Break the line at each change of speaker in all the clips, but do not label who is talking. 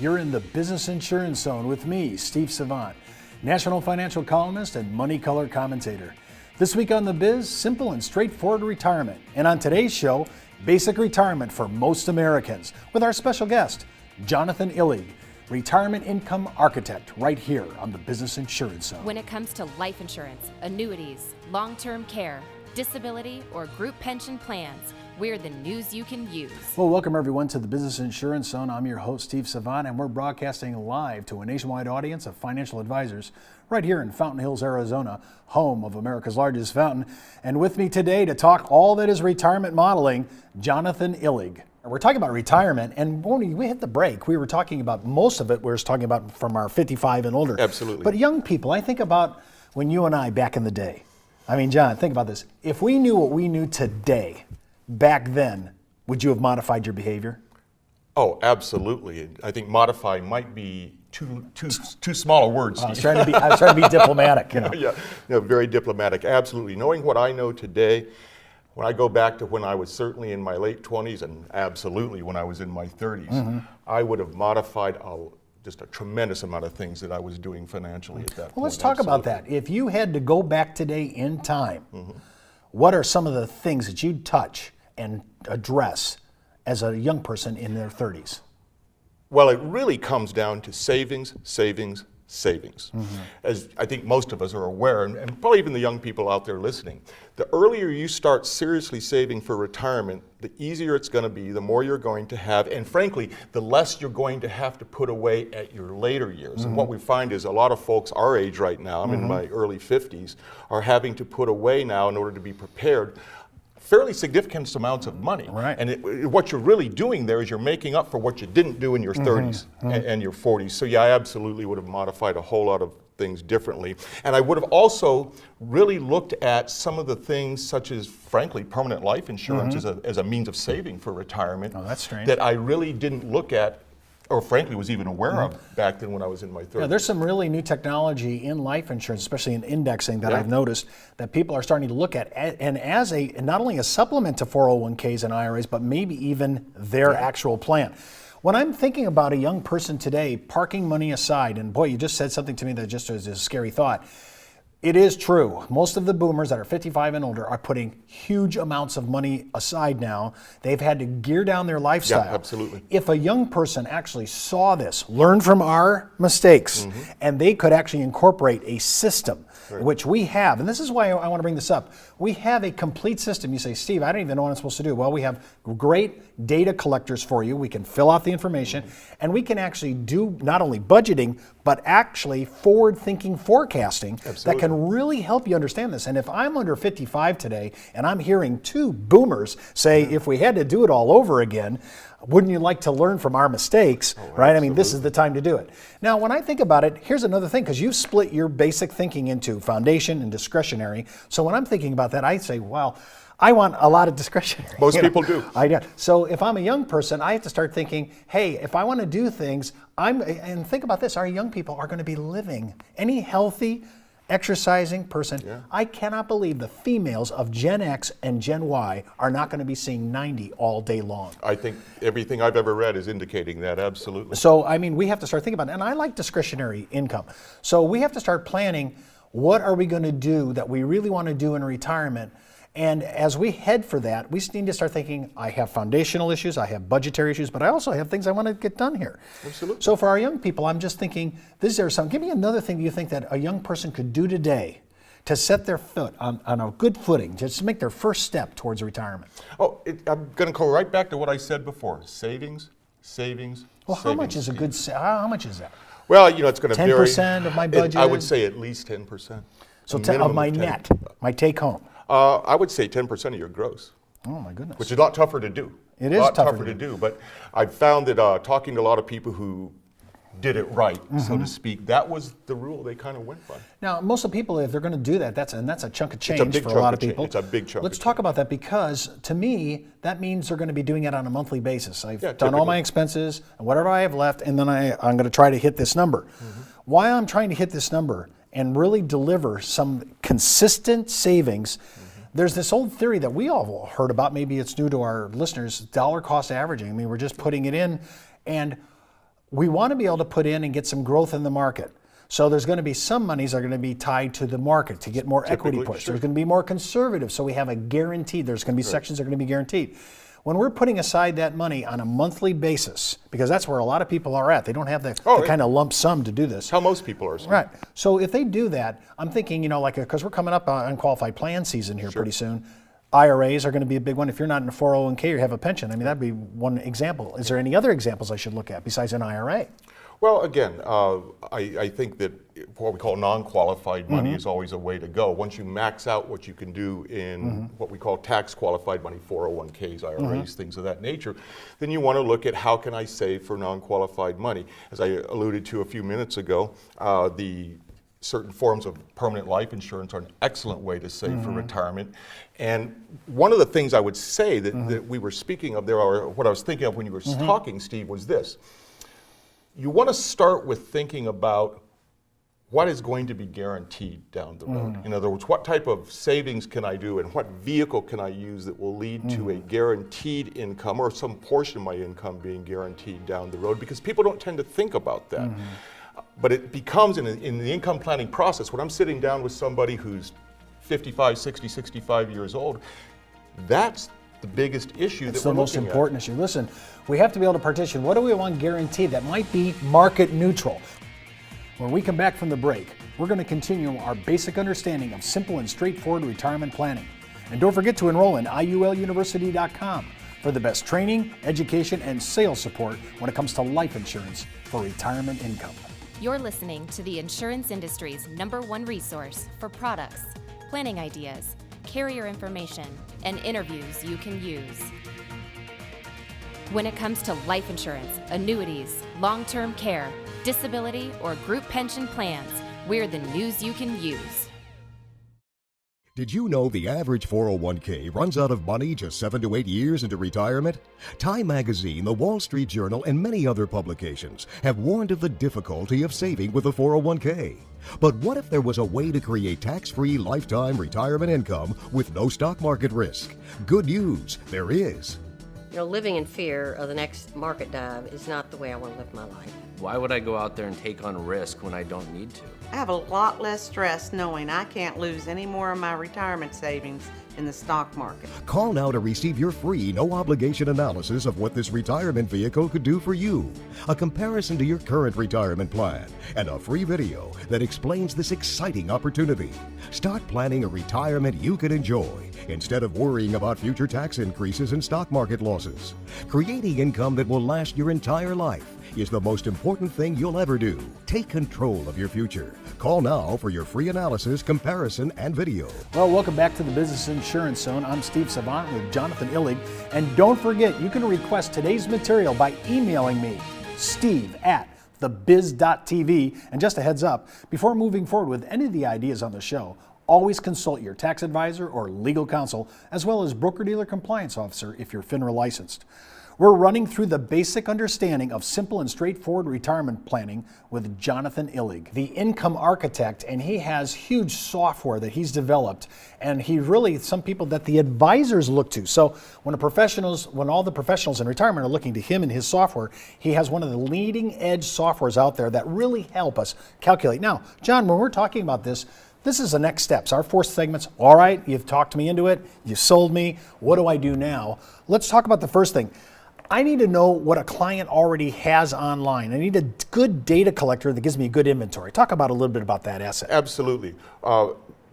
You're in the Business Insurance Zone with me, Steve Savant, national financial columnist and money color commentator. This week on The Biz, simple and straightforward retirement. And on today's show, basic retirement for most Americans with our special guest, Jonathan Illig, retirement income architect, right here on the Business Insurance Zone.
When it comes to life insurance, annuities, long-term care, disability, or group pension plans, we're the news you can use.
Well, welcome everyone to the Business Insurance Zone. I'm your host, Steve Savant, and we're broadcasting live to a nationwide audience of financial advisors right here in Fountain Hills, Arizona, home of America's largest fountain. And with me today to talk all that is retirement modeling, Jonathan Illig. We're talking about retirement, and when we hit the break, we were talking about most of it, we were talking about from our 55 and older.
Absolutely.
But young people, I think about when you and I back in the day. I mean, John, think about this. If we knew what we knew today, back then, would you have modified your behavior?
Oh, absolutely. I think modify might be too small a word, Steve.
I was trying to be diplomatic, you know.
Yeah, very diplomatic. Absolutely. Knowing what I know today, when I go back to when I was certainly in my late 20s and absolutely when I was in my 30s, I would have modified just a tremendous amount of things that I was doing financially at that point.
Well, let's talk about that. If you had to go back today in time, what are some of the things that you'd touch and address as a young person in their 30s?
Well, it really comes down to savings, savings, savings. As I think most of us are aware, and probably even the young people out there listening, the earlier you start seriously saving for retirement, the easier it's going to be, the more you're going to have, and frankly, the less you're going to have to put away at your later years. And what we find is a lot of folks our age right now, I'm in my early 50s, are having to put away now in order to be prepared fairly significant amounts of money.
Right.
And what you're really doing there is you're making up for what you didn't do in your 30s and your 40s. So yeah, I absolutely would have modified a whole lot of things differently. And I would have also really looked at some of the things such as, frankly, permanent life insurance as a means of saving for retirement.
Oh, that's strange.
That I really didn't look at or frankly was even aware of back then when I was in my 30s.
Yeah, there's some really new technology in life insurance, especially in indexing, that I've noticed that people are starting to look at, and as not only a supplement to 401ks and IRAs, but maybe even their actual plan. When I'm thinking about a young person today, parking money aside, and boy, you just said something to me that just is a scary thought. It is true. Most of the boomers that are 55 and older are putting huge amounts of money aside now. They've had to gear down their lifestyle.
Yeah, absolutely.
If a young person actually saw this, learned from our mistakes, and they could actually incorporate a system, which we have, and this is why I want to bring this up. We have a complete system. You say, Steve, I don't even know what I'm supposed to do. Well, we have great data collectors for you. We can fill out the information, and we can actually do not only budgeting, but actually forward-thinking forecasting that can really help you understand this. And if I'm under 55 today, and I'm hearing two boomers say, if we had to do it all over again, wouldn't you like to learn from our mistakes, right? I mean, this is the time to do it. Now, when I think about it, here's another thing, because you've split your basic thinking into foundation and discretionary. So when I'm thinking about that, I say, well, I want a lot of discretionary.
Most people do.
I do. So if I'm a young person, I have to start thinking, hey, if I want to do things, and think about this, our young people are going to be living. Any healthy, exercising person, I cannot believe the females of Gen X and Gen Y are not going to be seeing 90 all day long.
I think everything I've ever read is indicating that, absolutely.
So, I mean, we have to start thinking about it. And I like discretionary income. So we have to start planning, what are we going to do that we really want to do in retirement? And as we head for that, we need to start thinking, I have foundational issues, I have budgetary issues, but I also have things I want to get done here.
Absolutely.
So for our young people, I'm just thinking, give me another thing you think that a young person could do today to set their foot on a good footing, just to make their first step towards retirement.
Oh, I'm going to go right back to what I said before. Savings, savings,
Well, how much is a good, how much is that?
Well, you know, it's going to vary.
10% of my budget?
I would say at least 10%.
So of my net, my take home.
I would say 10% of your gross.
Oh my goodness.
Which is a lot tougher to do.
It is
a lot
tougher
tougher to do. But I've found that talking to a lot of people who did it right, so to speak, that was the rule they kind of went by.
Now, most of the people, if they're going to do that, that's a chunk of change for a lot of people.
It's a big chunk.
Let's talk about that, because to me, that means they're going to be doing it on a monthly basis. I've done
typically
all my expenses and whatever I have left, and then I'm going to try to hit this number. Why I'm trying to hit this number and really deliver some consistent savings, there's this old theory that we all heard about, maybe it's new to our listeners, dollar cost averaging. I mean, we're just putting it in, and we want to be able to put in and get some growth in the market. So there's going to be some monies that are going to be tied to the market to get more equity push.
Sure.
There's going to be more conservative, so we have a guaranteed. There's going to be sections that are going to be guaranteed. When we're putting aside that money on a monthly basis, because that's where a lot of people are at, they don't have the kind of lump sum to do this.
How most people are.
Right. So if they do that, I'm thinking, like, because we're coming up on qualified plan season here pretty soon. IRAs are going to be a big one. If you're not in a 401k or you have a pension, I mean, that'd be one example. Is there any other examples I should look at besides an IRA?
Well, again, I think that what we call non-qualified money is always a way to go. Once you max out what you can do in what we call tax-qualified money, 401ks, IRAs, things of that nature, then you want to look at how can I save for non-qualified money. As I alluded to a few minutes ago, the certain forms of permanent life insurance are an excellent way to save for retirement. And one of the things I would say that we were speaking of there, or what I was thinking of when you were talking, Steve, was this. You want to start with thinking about what is going to be guaranteed down the road. In other words, what type of savings can I do and what vehicle can I use that will lead to a guaranteed income or some portion of my income being guaranteed down the road, because people don't tend to think about that. But it becomes in the income planning process, when I'm sitting down with somebody who's 55, 60, 65 years old, that's the biggest issue that we're looking at. It's the most important
issue. Listen, we have to be able to partition. What do we want guaranteed that might be market neutral? When we come back from the break, we're going to continue our basic understanding of simple and straightforward retirement planning. And don't forget to enroll in IULUniversity.com for the best training, education, and sales support when it comes to life insurance for retirement income.
You're listening to the insurance industry's #1 resource for products, planning ideas, carrier information, and interviews you can use. When it comes to life insurance, annuities, long-term care, disability, or group pension plans, we're the news you can use.
Did you know the average 401k runs out of money just 7 to 8 years into retirement? Time Magazine, the Wall Street Journal, and many other publications have warned of the difficulty of saving with a 401k. But what if there was a way to create tax-free lifetime retirement income with no stock market risk? Good news, there is.
Living in fear of the next market dive is not the way I want to live my life.
Why would I go out there and take on risk when I don't need to?
I have a lot less stress knowing I can't lose any more of my retirement savings in the stock market.
Call now to receive your free, no-obligation analysis of what this retirement vehicle could do for you, a comparison to your current retirement plan, and a free video that explains this exciting opportunity. Start planning a retirement you can enjoy instead of worrying about future tax increases and stock market losses. Creating income that will last your entire life is the most important thing you'll ever do. Take control of your future. Call now for your free analysis, comparison, and video.
Well, welcome back to the Business Insurance Zone. I'm Steve Savant with Jonathan Illig. And don't forget, you can request today's material by emailing me, steve@thebiz.tv. And just a heads up, before moving forward with any of the ideas on the show, always consult your tax advisor or legal counsel, as well as broker-dealer compliance officer if you're FINRA licensed. We're running through the basic understanding of simple and straightforward retirement planning with Jonathan Illig, the income architect, and he has huge software that he's developed, and he really, some people that the advisors look to. So when all the professionals in retirement are looking to him and his software, he has one of the leading edge softwares out there that really help us calculate. Now, John, when we're talking about this is the next steps. Our 4 segments. All right, you've talked me into it. You sold me. What do I do now? Let's talk about the first thing. I need to know what a client already has online. I need a good data collector that gives me a good inventory. Talk about a little bit about that asset.
Absolutely.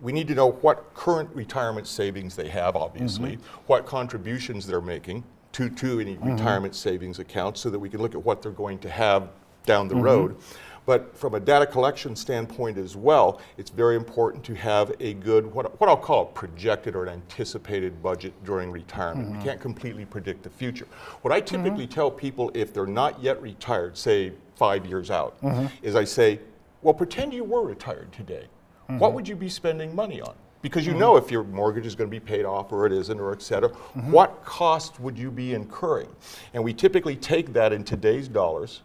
We need to know what current retirement savings they have, obviously, what contributions they're making to any retirement savings account, so that we can look at what they're going to have down the road. But from a data collection standpoint as well, it's very important to have a good, what I'll call a projected or an anticipated budget during retirement. We can't completely predict the future. What I typically tell people if they're not yet retired, say 5 years out, is I say, well, pretend you were retired today. What would you be spending money on? Because you know if your mortgage is going to be paid off or it isn't, or et cetera, what cost would you be incurring? And we typically take that in today's dollars,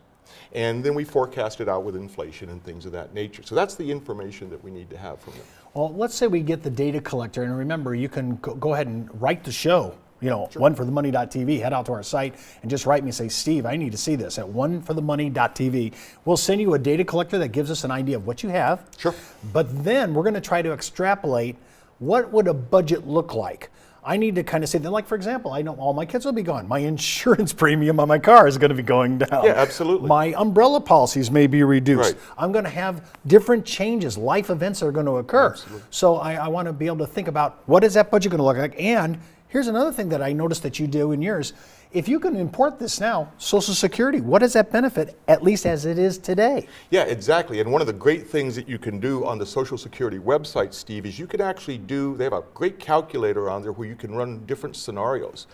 and then we forecast it out with inflation and things of that nature. So that's the information that we need to have from them.
Well, let's say we get the data collector, and remember, you can go ahead and write the show oneforthemoney.tv, head out to our site and just write me and say, Steve, I need to see this at oneforthemoney.tv. We'll send you a data collector that gives us an idea of what you have.
Sure.
But then we're going to try to extrapolate what would a budget look like. I need to kind of say that, like, for example, I know all my kids will be gone. My insurance premium on my car is going to be going down.
Yeah, absolutely.
My umbrella policies may be reduced.
Right.
I'm going to have different changes, life events are going to occur.
Absolutely.
So I want to be able to think about what is that budget going to look like. And here's another thing that I noticed that you do in yours. If you can import this now, Social Security, what does that benefit, at least as it is today?
Yeah, exactly. And one of the great things that you can do on the Social Security website, Steve, is you can actually they have a great calculator on there where you can run different scenarios.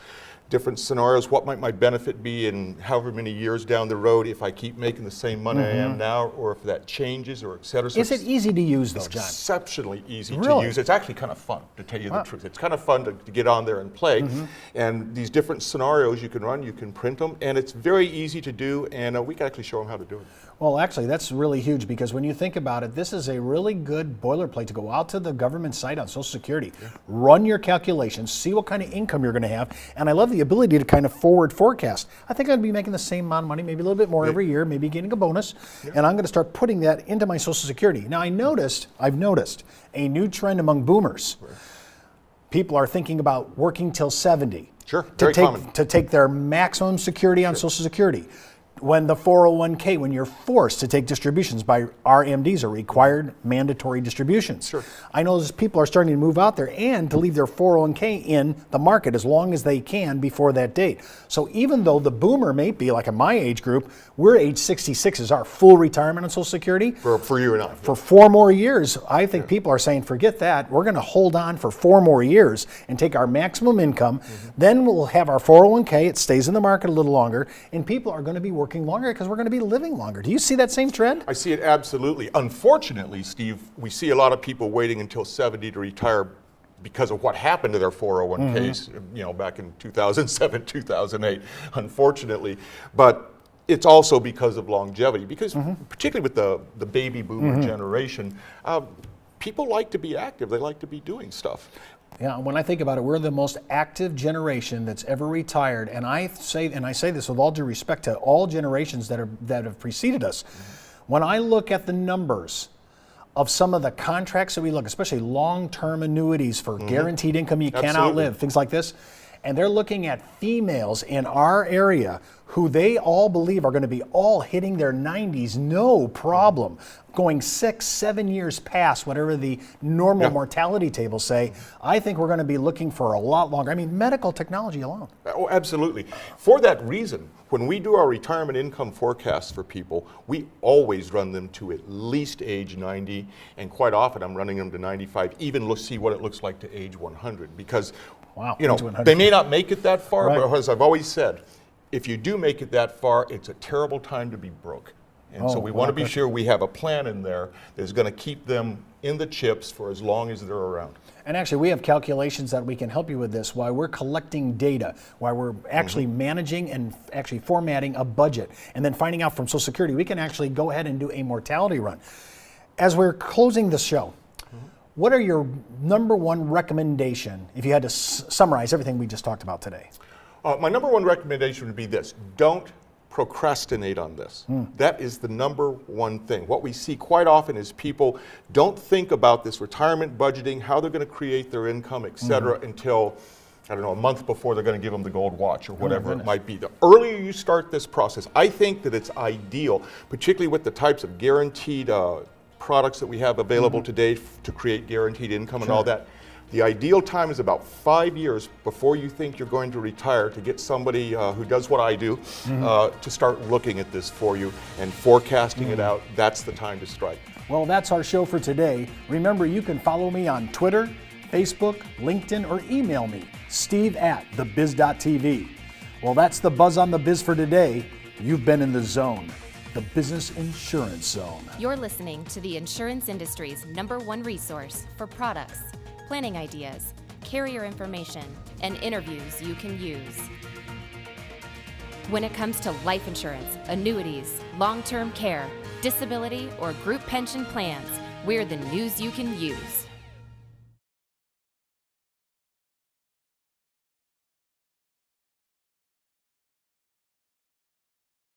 What might my benefit be in however many years down the road if I keep making the same money I am now, or if that changes, or et cetera. So
Is it easy to use, though, John?
Exceptionally easy to
Really?
use. It's actually kind of fun, to tell you the truth. It's kind of fun to get on there and play. And these different scenarios you can run, you can print them, and it's very easy to do, and we can actually show them how to do it.
Well, actually, that's really huge because when you think about it, this is a really good boilerplate to go out to the government site on Social Security, run your calculations, see what kind of income you're going to have, and I love the ability to kind of forward forecast. I think I'd be making the same amount of money, maybe a little bit more every year, maybe getting a bonus, and I'm going to start putting that into my Social Security. Now, I've noticed a new trend among boomers. People are thinking about working till 70.
Sure, very common.
To take their maximum security on Social Security. When the 401k, when you're forced to take distributions by RMDs, or required mandatory distributions.
Sure.
I know those people are starting to move out there and to leave their 401k in the market as long as they can before that date. So even though the boomer may be, like in my age group, we're age 66 is our full retirement on Social Security.
For you and I.
For 4 more years, I think people are saying, forget that. We're going to hold on for 4 more years and take our maximum income. Then we'll have our 401k. It stays in the market a little longer. And people are going to be working longer because we're going to be living longer. Do you see that same trend?
I see it absolutely. Unfortunately, Steve, we see a lot of people waiting until 70 to retire because of what happened to their 401ks, back in 2007, 2008, unfortunately. But it's also because of longevity, because particularly with the baby boomer generation, people like to be active. They like to be doing stuff.
Yeah, when I think about it, we're the most active generation that's ever retired, and I say this with all due respect to all generations that have preceded us. When I look at the numbers of some of the contracts that we look, especially long-term annuities for guaranteed income you can't outlive, things like this, and they're looking at females in our area who they all believe are going to be all hitting their 90s, no problem, going 6, 7 years past whatever the normal mortality tables say. I think we're going to be looking for a lot longer. I mean, medical technology alone.
Oh, absolutely. For that reason, when we do our retirement income forecasts for people, we always run them to at least age 90, and quite often I'm running them to 95, even see what it looks like to age 100, because they may not make it that far, but as I've always said, if you do make it that far, it's a terrible time to be broke. And so we want to be sure we have a plan in there that's going to keep them in the chips for as long as they're around.
And actually, we have calculations that we can help you with this while we're collecting data, while we're actually managing and actually formatting a budget, and then finding out from Social Security, we can actually go ahead and do a mortality run. As we're closing the show, what are your number one recommendation if you had to summarize everything we just talked about today?
My number one recommendation would be this: don't procrastinate on this. That is the number one thing. What we see quite often is people don't think about this retirement budgeting, how they're going to create their income, et cetera, until, I don't know, a month before they're going to give them the gold watch or whatever it might be. The earlier you start this process, I think that it's ideal, particularly with the types of guaranteed products that we have available today to create guaranteed income and all that. The ideal time is about 5 years before you think you're going to retire to get somebody who does what I do to start looking at this for you and forecasting it out. That's the time to strike.
Well, that's our show for today. Remember, you can follow me on Twitter, Facebook, LinkedIn, or email me, steve@thebiz.tv. Well, that's the Buzz on the Biz for today. You've been in the zone, the business insurance zone.
You're listening to the insurance industry's #1 resource for products, planning ideas, carrier information, and interviews you can use. When it comes to life insurance, annuities, long-term care, disability, or group pension plans, we're the news you can use.